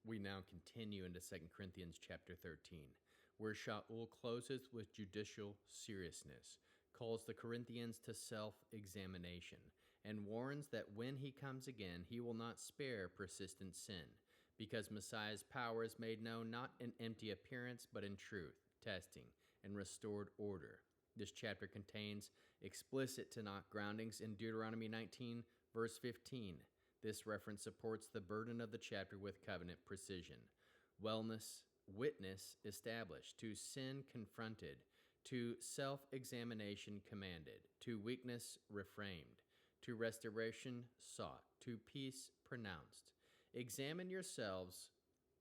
We now continue into 2 Corinthians chapter 13, where Shaul closes with judicial seriousness, calls the Corinthians to self-examination, and warns that when he comes again, he will not spare persistent sin, because Messiah's power is made known not in empty appearance, but in truth, testing, and restored order. This chapter contains explicit Tanakh groundings in Deuteronomy 19, verse 15. This reference supports the burden of the chapter with covenant precision. Witness established, to sin confronted, to self-examination commanded, to weakness reframed, to restoration sought, to peace pronounced. Examine yourselves.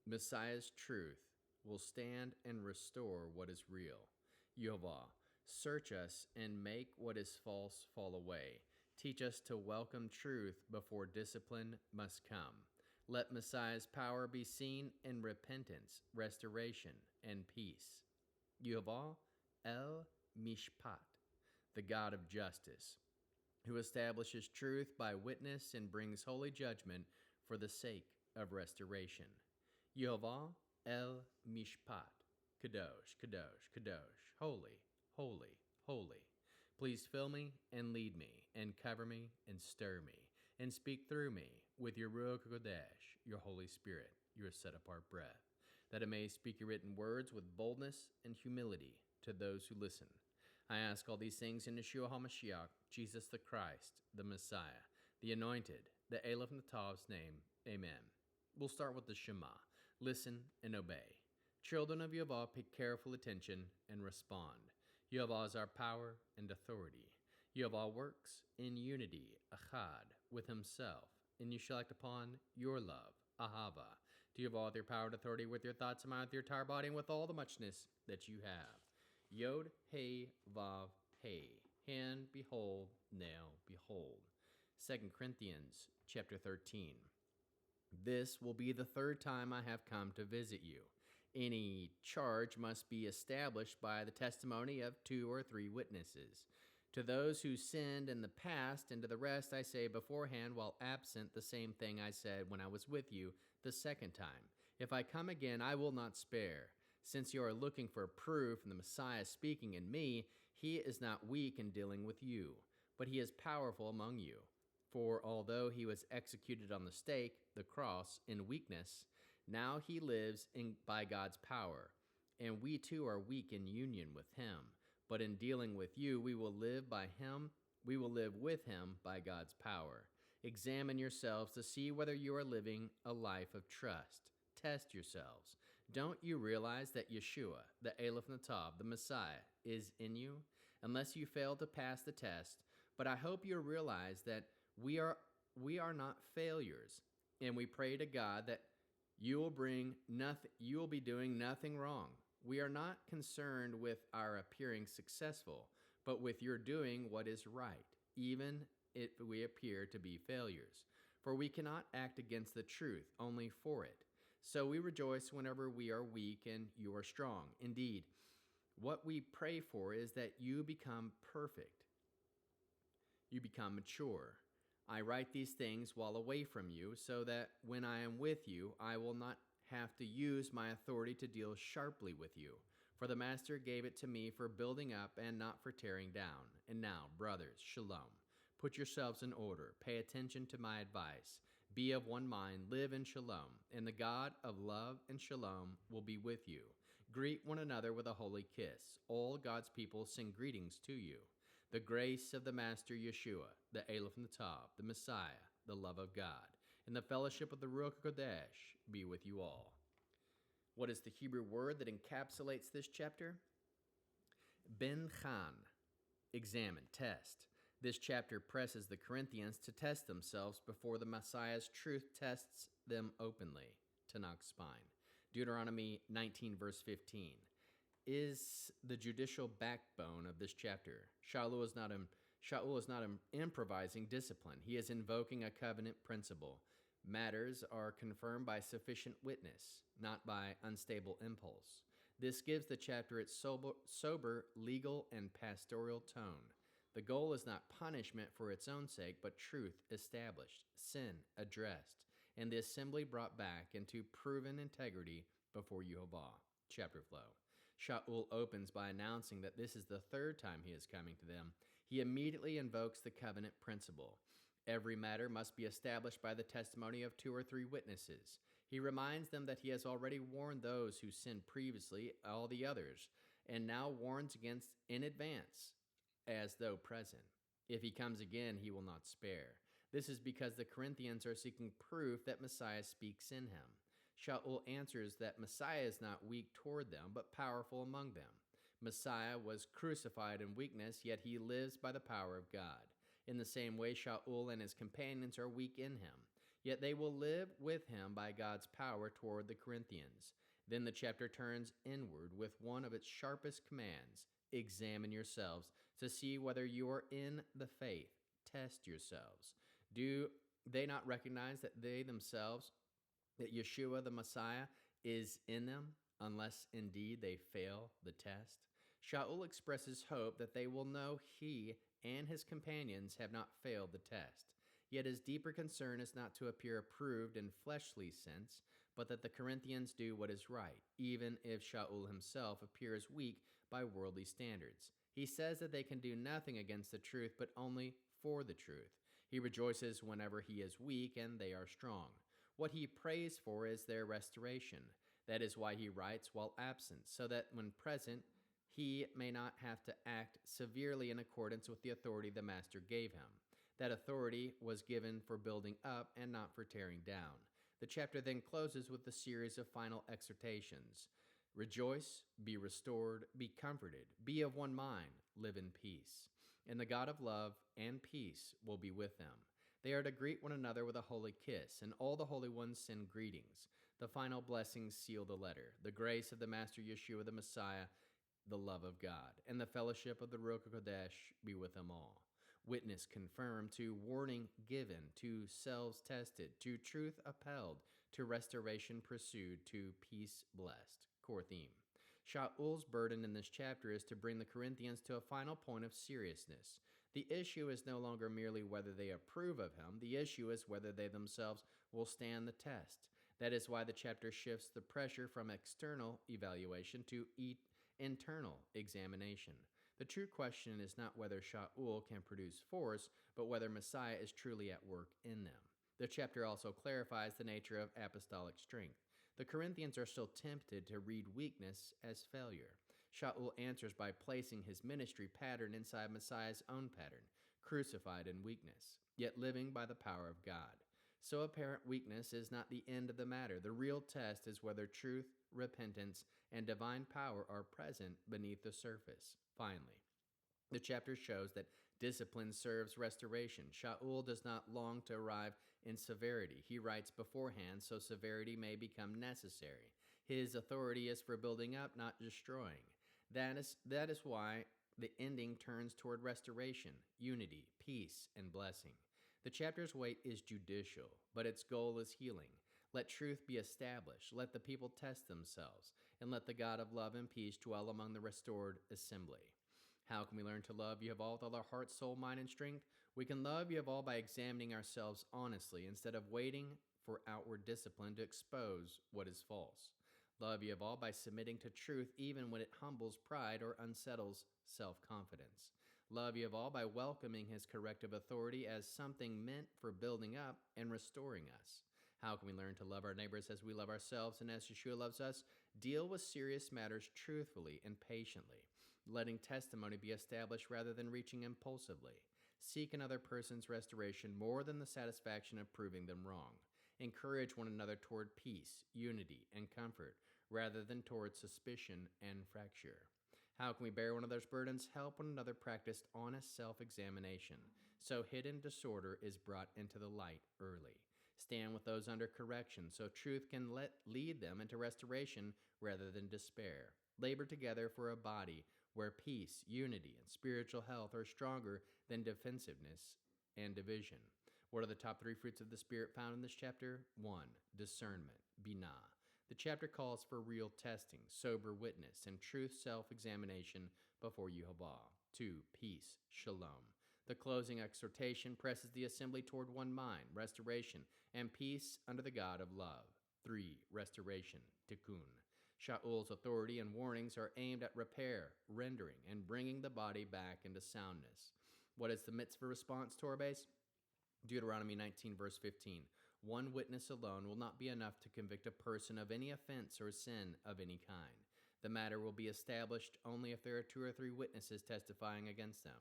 Messiah's truth will stand and restore what is real. Yehovah, search us and make what is false fall away. Teach us to welcome truth before discipline must come. Let Messiah's power be seen in repentance, restoration, and peace. Yehovah El Mishpat, the God of justice, who establishes truth by witness and brings holy judgment for the sake of restoration. Yehovah El Mishpat, Kadosh, Kadosh, Kadosh, holy, holy, holy. Please fill me and lead me and cover me and stir me and speak through me with your Ruach HaKodesh, your Holy Spirit, your set-apart breath, that I may speak your written words with boldness and humility to those who listen. I ask all these things in Yeshua HaMashiach, Jesus the Christ, the Messiah, the Anointed, the Aleph and the Tav's name. Amen. We'll start with the Shema. Listen and obey. Children of Yehovah, pay careful attention and respond. Yehovah is our power and authority. Yehovah works in unity, achad, with himself, and you shall act upon your love, ahava, to Yehovah with your power and authority, with your thoughts and mind, with your entire body, and with all the muchness that you have. Yod, Hey, Vav, Hey. Hand, behold, nail, behold. 2 Corinthians chapter 13. This will be the third time I have come to visit you. Any charge must be established by the testimony of 2 or 3 witnesses. To those who sinned in the past, and to the rest I say beforehand while absent the same thing I said when I was with you the second time. If I come again, I will not spare. Since you are looking for proof in the Messiah speaking in me, he is not weak in dealing with you, but he is powerful among you. For although he was executed on the stake, the cross, in weakness, now he lives by God's power. And we too are weak in union with him. But in dealing with you, we will live by him. We will live with him by God's power. Examine yourselves to see whether you are living a life of trust. Test yourselves. Don't you realize that Yeshua, the Aleph and the Tav, the Messiah, is in you? Unless you fail to pass the test. But I hope you realize that we are not failures, and we pray to God that you will be doing nothing wrong. We are not concerned with our appearing successful, but with your doing what is right, even if we appear to be failures. For we cannot act against the truth, only for it. So we rejoice whenever we are weak and you are strong. Indeed, what we pray for is that you become perfect. You become mature. I write these things while away from you, so that when I am with you, I will not have to use my authority to deal sharply with you. For the Master gave it to me for building up and not for tearing down. And now, brothers, shalom. Put yourselves in order. Pay attention to my advice. Be of one mind. Live in shalom. And the God of love and shalom will be with you. Greet one another with a holy kiss. All God's people sing greetings to you. The grace of the Master Yeshua, the Aleph and the Tav, the Messiah, the love of God, and the fellowship of the Ruach HaKodesh be with you all. What is the Hebrew word that encapsulates this chapter? Ben Chan, examine, test. This chapter presses the Corinthians to test themselves before the Messiah's truth tests them openly. Tanakh spine. Deuteronomy 19, verse 15. Is the judicial backbone of this chapter. Shaul is not improvising discipline. He is invoking a covenant principle. Matters are confirmed by sufficient witness, not by unstable impulse. This gives the chapter its sober, legal, and pastoral tone. The goal is not punishment for its own sake, but truth established, sin addressed, and the assembly brought back into proven integrity before Yehovah. Chapter flow. Shaul opens by announcing that this is the third time he is coming to them. He immediately invokes the covenant principle. Every matter must be established by the testimony of 2 or 3 witnesses. He reminds them that he has already warned those who sinned previously, all the others, and now warns against in advance, as though present. If he comes again, he will not spare. This is because the Corinthians are seeking proof that Messiah speaks in him. Shaul answers that Messiah is not weak toward them, but powerful among them. Messiah was crucified in weakness, yet he lives by the power of God. In the same way, Shaul and his companions are weak in him, yet they will live with him by God's power toward the Corinthians. Then the chapter turns inward with one of its sharpest commands: examine yourselves to see whether you are in the faith. Test yourselves. Do they not recognize that they themselves, that Yeshua the Messiah is in them, unless indeed they fail the test? Shaul expresses hope that they will know he and his companions have not failed the test. Yet his deeper concern is not to appear approved in fleshly sense, but that the Corinthians do what is right, even if Shaul himself appears weak by worldly standards. He says that they can do nothing against the truth, but only for the truth. He rejoices whenever he is weak and they are strong. What he prays for is their restoration. That is why he writes while absent, so that when present, he may not have to act severely in accordance with the authority the master gave him. That authority was given for building up and not for tearing down. The chapter then closes with a series of final exhortations. Rejoice, be restored, be comforted, be of one mind, live in peace. And the God of love and peace will be with them. They are to greet one another with a holy kiss, and all the holy ones send greetings. The final blessings seal the letter. The grace of the Master Yeshua the Messiah, the love of God, and the fellowship of the Ruach HaKodesh be with them all. Witness confirmed, to warning given, to selves tested, to truth upheld, to restoration pursued, to peace blessed. Core theme. Shaul's burden in this chapter is to bring the Corinthians to a final point of seriousness. The issue is no longer merely whether they approve of him. The issue is whether they themselves will stand the test. That is why the chapter shifts the pressure from external evaluation to internal examination. The true question is not whether Shaul can produce force, but whether Messiah is truly at work in them. The chapter also clarifies the nature of apostolic strength. The Corinthians are still tempted to read weakness as failure. Shaul answers by placing his ministry pattern inside Messiah's own pattern, crucified in weakness, yet living by the power of God. So apparent weakness is not the end of the matter. The real test is whether truth, repentance, and divine power are present beneath the surface. Finally, the chapter shows that discipline serves restoration. Shaul does not long to arrive in severity. He writes beforehand so severity may become necessary. His authority is for building up, not destroying. That is why the ending turns toward restoration, unity, peace, and blessing. The chapter's weight is judicial, but its goal is healing. Let truth be established. Let the people test themselves, and let the God of love and peace dwell among the restored assembly. How can we learn to love Yehovah with all our heart, soul, mind, and strength? We can love Yehovah by examining ourselves honestly instead of waiting for outward discipline to expose what is false. Love Yehovah by submitting to truth even when it humbles pride or unsettles self-confidence. Love Yehovah by welcoming his corrective authority as something meant for building up and restoring us. How can we learn to love our neighbors as we love ourselves and as Yeshua loves us? Deal with serious matters truthfully and patiently, letting testimony be established rather than reaching impulsively. Seek another person's restoration more than the satisfaction of proving them wrong. Encourage one another toward peace, unity, and comfort, rather than toward suspicion and fracture. How can we bear one another's burdens? Help one another practice honest self-examination, so hidden disorder is brought into the light early. Stand with those under correction, so truth can lead them into restoration rather than despair. Labor together for a body where peace, unity, and spiritual health are stronger than defensiveness and division. What are the top 3 fruits of the Spirit found in this chapter? 1. Discernment, binah. The chapter calls for real testing, sober witness, and truth self-examination before Yehovah. 2. Peace, shalom. The closing exhortation presses the assembly toward one mind, restoration, and peace under the God of love. 3. Restoration, tikkun. Shaul's authority and warnings are aimed at repair, rendering, and bringing the body back into soundness. What is the mitzvah response, Torah base? Deuteronomy 19, verse 15. One witness alone will not be enough to convict a person of any offense or sin of any kind. The matter will be established only if there are 2 or 3 witnesses testifying against them.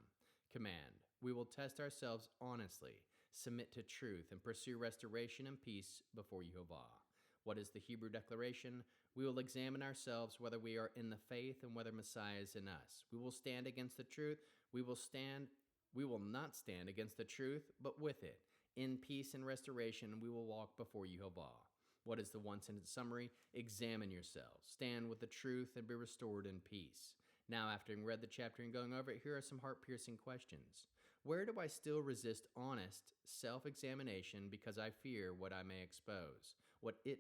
Command: we will test ourselves honestly, submit to truth, and pursue restoration and peace before Yehovah. What is the Hebrew declaration? We will examine ourselves whether we are in the faith and whether Messiah is in us. We will stand against the truth. We will not stand against the truth, but with it. In peace and restoration, we will walk before Yehovah. What is the one-sentence summary? Examine yourselves, stand with the truth, and be restored in peace. Now, after having read the chapter and going over it, here are some heart-piercing questions. Where do I still resist honest self-examination because I fear what it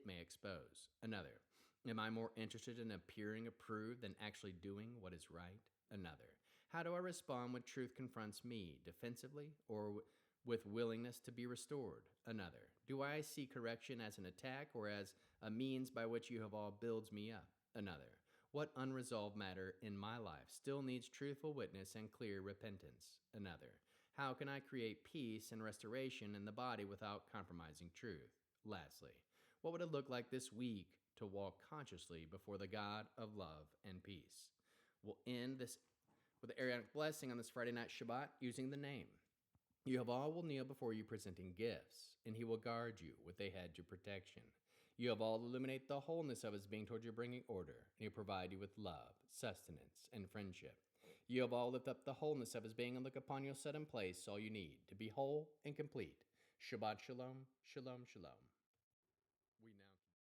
may expose? Another. Am I more interested in appearing approved than actually doing what is right? Another. How do I respond when truth confronts me, defensively or with willingness to be restored? Another. Do I see correction as an attack or as a means by which Yehovah builds me up? Another. What unresolved matter in my life still needs truthful witness and clear repentance? Another. How can I create peace and restoration in the body without compromising truth? Lastly, what would it look like this week to walk consciously before the God of love and peace? We'll end this with the Aaronic blessing on this Friday night Shabbat using the name. Yehovah will kneel before you presenting gifts, and he will guard you with a hedge of protection. Yehovah will illuminate the wholeness of his being toward your bringing order, and he'll provide you with love, sustenance, and friendship. Yehovah will lift up the wholeness of his being and look upon you, set in place all you need to be whole and complete. Shabbat shalom, shalom, shalom.